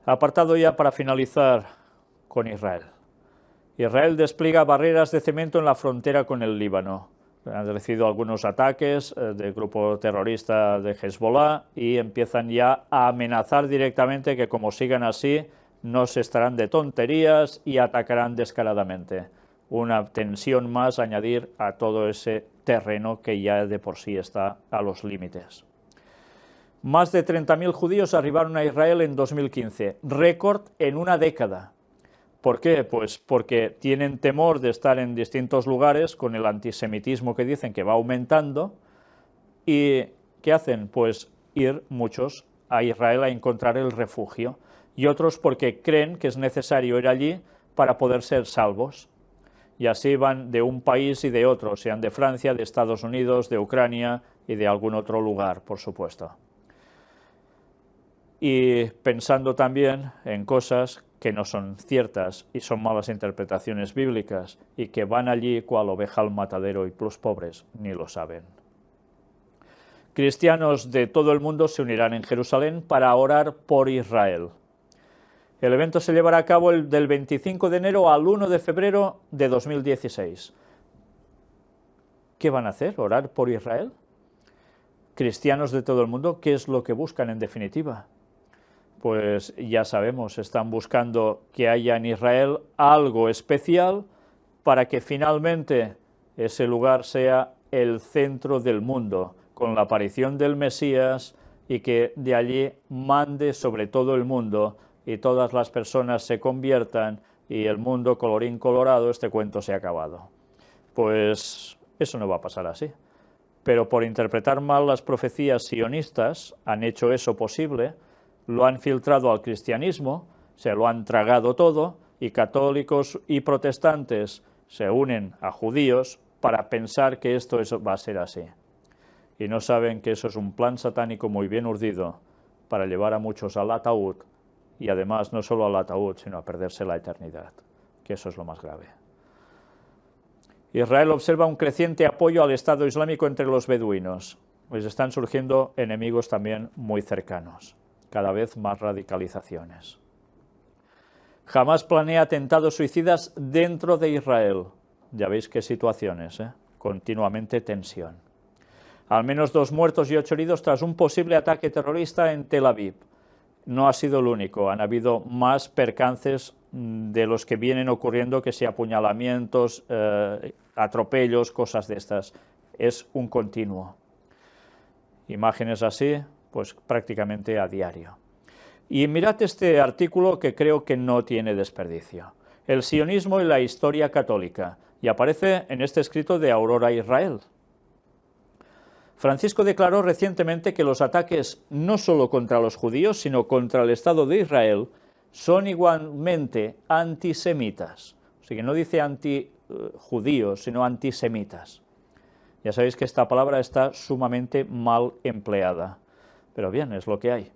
Apartado ya para finalizar con Israel. Israel despliega barreras de cemento en la frontera con el Líbano. Han recibido algunos ataques del grupo terrorista de Hezbollah y empiezan ya a amenazar directamente que como sigan así no se estarán de tonterías y atacarán descaradamente. Una tensión más a añadir a todo ese terreno que ya de por sí está a los límites. Más de 30.000 judíos arribaron a Israel en 2015, récord en una década. ¿Por qué? Pues porque tienen temor de estar en distintos lugares con el antisemitismo que dicen que va aumentando. ¿Y qué hacen? Pues ir muchos a Israel a encontrar el refugio, y otros porque creen que es necesario ir allí para poder ser salvos. Y así van de un país y de otro, sean de Francia, de Estados Unidos, de Ucrania y de algún otro lugar, por supuesto. Y pensando también en cosas que no son ciertas y son malas interpretaciones bíblicas y que van allí cual oveja al matadero y los pobres ni lo saben. Cristianos de todo el mundo se unirán en Jerusalén para orar por Israel. El evento se llevará a cabo del 25 de enero al 1 de febrero de 2016. ¿Qué van a hacer? ¿Orar por Israel? Cristianos de todo el mundo, ¿qué es lo que buscan en definitiva? Pues ya sabemos, están buscando que haya en Israel algo especial para que finalmente ese lugar sea el centro del mundo, con la aparición del Mesías, y que de allí mande sobre todo el mundo y todas las personas se conviertan y el mundo colorín colorado, este cuento se ha acabado. Pues eso no va a pasar así. Pero por interpretar mal las profecías sionistas han hecho eso posible, lo han filtrado al cristianismo, se lo han tragado todo, y católicos y protestantes se unen a judíos para pensar que esto va a ser así. Y no saben que eso es un plan satánico muy bien urdido para llevar a muchos al ataúd, y además no solo al ataúd, sino a perderse la eternidad, que eso es lo más grave. Israel observa un creciente apoyo al Estado Islámico entre los beduinos, pues están surgiendo enemigos también muy cercanos. Cada vez más radicalizaciones. Hamás planea atentados suicidas dentro de Israel. Ya veis qué situaciones, continuamente tensión. Al menos 2 muertos y 8 heridos tras un posible ataque terrorista en Tel Aviv. No ha sido el único, han habido más percances de los que vienen ocurriendo, que si apuñalamientos, atropellos, cosas de estas. Es un continuo. Imágenes así, pues prácticamente a diario. Y mirad este artículo que creo que no tiene desperdicio. El sionismo y la historia católica. Y aparece en este escrito de Aurora Israel. Francisco declaró recientemente que los ataques no solo contra los judíos, sino contra el Estado de Israel, son igualmente antisemitas. O sea que no dice antijudíos, sino antisemitas. Ya sabéis que esta palabra está sumamente mal empleada. Pero bien, es lo que hay.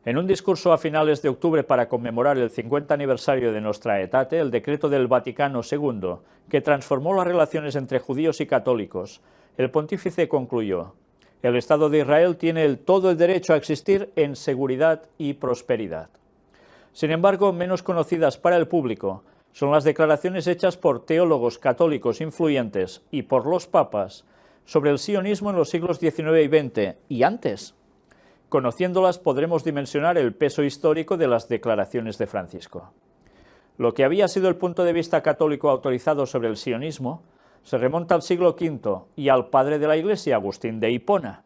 En un discurso a finales de octubre para conmemorar el 50 aniversario de Nostra Aetate, el decreto del Vaticano II, que transformó las relaciones entre judíos y católicos, el pontífice concluyó: el Estado de Israel tiene todo el derecho a existir en seguridad y prosperidad. Sin embargo, menos conocidas para el público son las declaraciones hechas por teólogos católicos influyentes y por los papas sobre el sionismo en los siglos XIX y XX, y antes. Conociéndolas podremos dimensionar el peso histórico de las declaraciones de Francisco. Lo que había sido el punto de vista católico autorizado sobre el sionismo se remonta al siglo V y al padre de la Iglesia, Agustín de Hipona.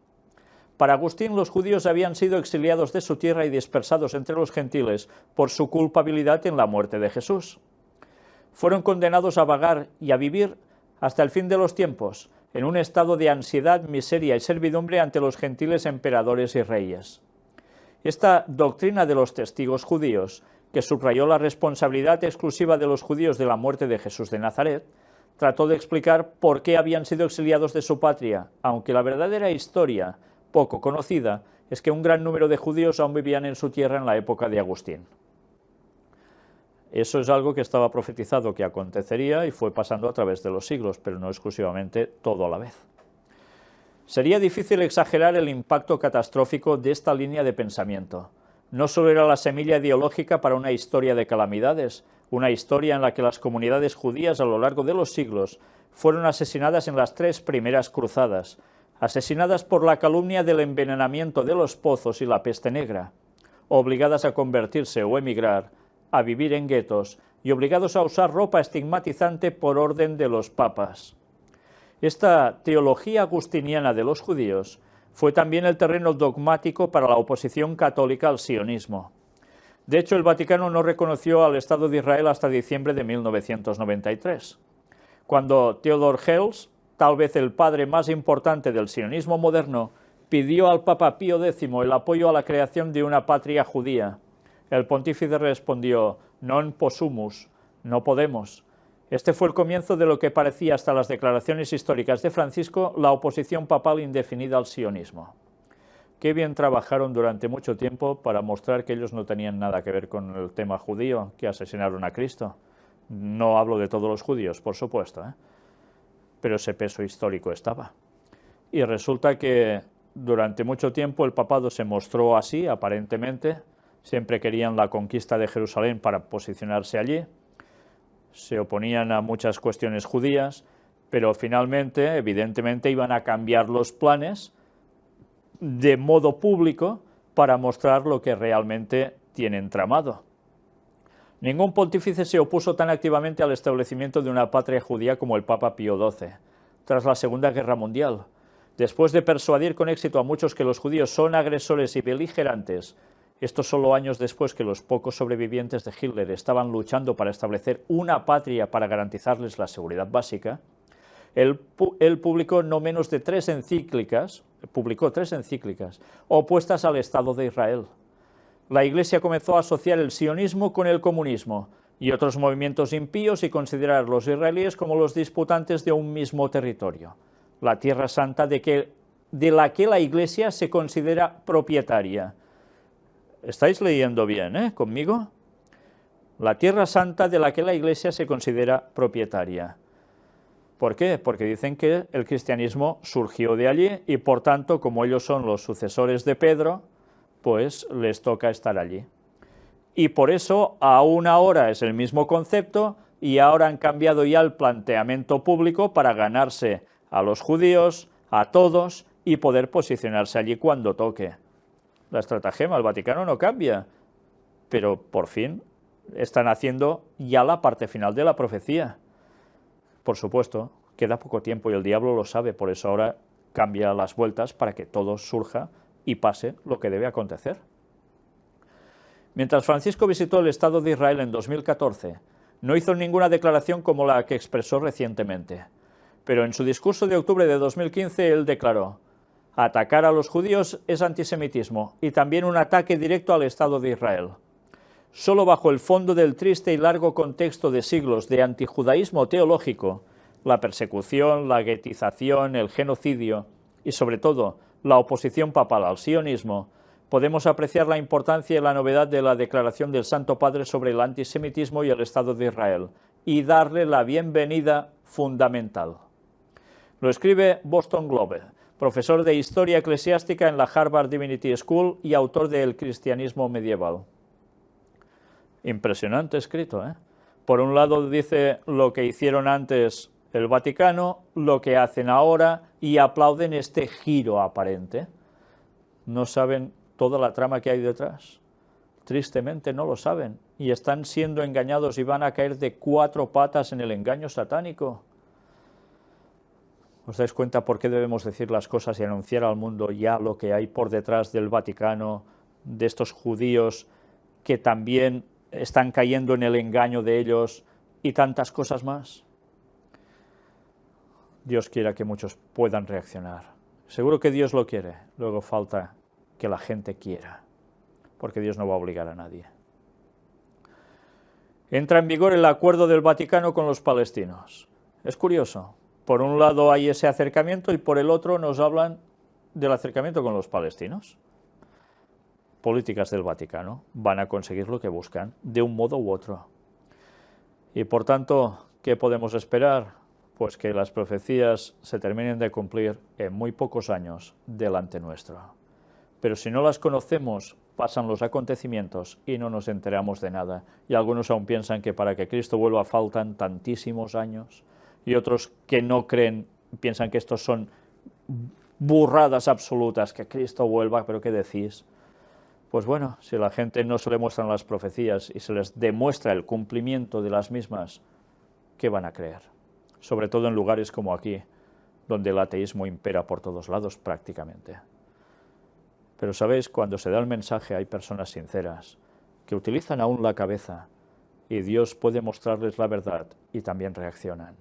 Para Agustín, los judíos habían sido exiliados de su tierra y dispersados entre los gentiles por su culpabilidad en la muerte de Jesús. Fueron condenados a vagar y a vivir hasta el fin de los tiempos, en un estado de ansiedad, miseria y servidumbre ante los gentiles emperadores y reyes. Esta doctrina de los testigos judíos, que subrayó la responsabilidad exclusiva de los judíos de la muerte de Jesús de Nazaret, trató de explicar por qué habían sido exiliados de su patria, aunque la verdadera historia, poco conocida, es que un gran número de judíos aún vivían en su tierra en la época de Agustín. Eso es algo que estaba profetizado que acontecería y fue pasando a través de los siglos, pero no exclusivamente todo a la vez. Sería difícil exagerar el impacto catastrófico de esta línea de pensamiento. no solo era la semilla ideológica para una historia de calamidades, una historia en la que las comunidades judías a lo largo de los siglos fueron asesinadas en las 3 primeras cruzadas, asesinadas por la calumnia del envenenamiento de los pozos y la peste negra, obligadas a convertirse o emigrar, a vivir en guetos y obligados a usar ropa estigmatizante por orden de los papas. Esta teología agustiniana de los judíos fue también el terreno dogmático para la oposición católica al sionismo. De hecho, el Vaticano no reconoció al Estado de Israel hasta diciembre de 1993, cuando Theodor Herzl, tal vez el padre más importante del sionismo moderno, pidió al Papa Pío X el apoyo a la creación de una patria judía. El pontífice respondió: non possumus, no podemos. Este fue el comienzo de lo que parecía hasta las declaraciones históricas de Francisco la oposición papal indefinida al sionismo. Qué bien trabajaron durante mucho tiempo para mostrar que ellos no tenían nada que ver con el tema judío, que asesinaron a Cristo. No hablo de todos los judíos, por supuesto, pero ese peso histórico estaba. Y resulta que durante mucho tiempo el papado se mostró así, aparentemente. Siempre querían la conquista de Jerusalén para posicionarse allí. Se oponían a muchas cuestiones judías, pero finalmente, evidentemente, iban a cambiar los planes de modo público para mostrar lo que realmente tienen tramado. Ningún pontífice se opuso tan activamente al establecimiento de una patria judía como el Papa Pío XII, tras la Segunda Guerra Mundial. Después de persuadir con éxito a muchos que los judíos son agresores y beligerantes, esto solo años después que los pocos sobrevivientes de Hitler estaban luchando para establecer una patria para garantizarles la seguridad básica, él publicó no menos de 3 encíclicas, opuestas al Estado de Israel. La Iglesia comenzó a asociar el sionismo con el comunismo y otros movimientos impíos y considerar a los israelíes como los disputantes de un mismo territorio, la Tierra Santa de la que la Iglesia se considera propietaria. ¿Estáis leyendo bien, conmigo? La Tierra Santa de la que la Iglesia se considera propietaria. ¿Por qué? Porque dicen que el cristianismo surgió de allí y, por tanto, como ellos son los sucesores de Pedro, pues les toca estar allí. Y por eso, aún ahora es el mismo concepto y ahora han cambiado ya el planteamiento público para ganarse a los judíos, a todos, y poder posicionarse allí cuando toque. La estratagema, el Vaticano no cambia, pero por fin están haciendo ya la parte final de la profecía. Por supuesto, queda poco tiempo y el diablo lo sabe, por eso ahora cambia las vueltas para que todo surja y pase lo que debe acontecer. Mientras Francisco visitó el Estado de Israel en 2014, no hizo ninguna declaración como la que expresó recientemente, pero en su discurso de octubre de 2015 él declaró: atacar a los judíos es antisemitismo y también un ataque directo al Estado de Israel. Solo bajo el fondo del triste y largo contexto de siglos de antijudaísmo teológico, la persecución, la guetización, el genocidio y, sobre todo, la oposición papal al sionismo, podemos apreciar la importancia y la novedad de la declaración del Santo Padre sobre el antisemitismo y el Estado de Israel, y darle la bienvenida fundamental. Lo escribe Boston Globe, profesor de Historia Eclesiástica en la Harvard Divinity School y autor de El cristianismo medieval. Impresionante escrito, Por un lado dice lo que hicieron antes el Vaticano, lo que hacen ahora, y aplauden este giro aparente. No saben toda la trama que hay detrás. Tristemente no lo saben, y están siendo engañados y van a caer de 4 patas en el engaño satánico. ¿Os dais cuenta por qué debemos decir las cosas y anunciar al mundo ya lo que hay por detrás del Vaticano, de estos judíos que también están cayendo en el engaño de ellos y tantas cosas más? Dios quiera que muchos puedan reaccionar. Seguro que Dios lo quiere, luego falta que la gente quiera, porque Dios no va a obligar a nadie. Entra en vigor el acuerdo del Vaticano con los palestinos. Es curioso. Por un lado hay ese acercamiento y por el otro nos hablan del acercamiento con los palestinos. Políticas del Vaticano van a conseguir lo que buscan, de un modo u otro. Y por tanto, ¿qué podemos esperar? Pues que las profecías se terminen de cumplir en muy pocos años delante nuestro. Pero si no las conocemos pasan los acontecimientos y no nos enteramos de nada. Y algunos aún piensan que para que Cristo vuelva faltan tantísimos años, y otros que no creen, piensan que estos son burradas absolutas, que Cristo vuelva, pero ¿qué decís? Pues bueno, si a la gente no se le muestran las profecías y se les demuestra el cumplimiento de las mismas, ¿qué van a creer? Sobre todo en lugares como aquí, donde el ateísmo impera por todos lados prácticamente. Pero sabéis, cuando se da el mensaje hay personas sinceras, que utilizan aún la cabeza, y Dios puede mostrarles la verdad y también reaccionan.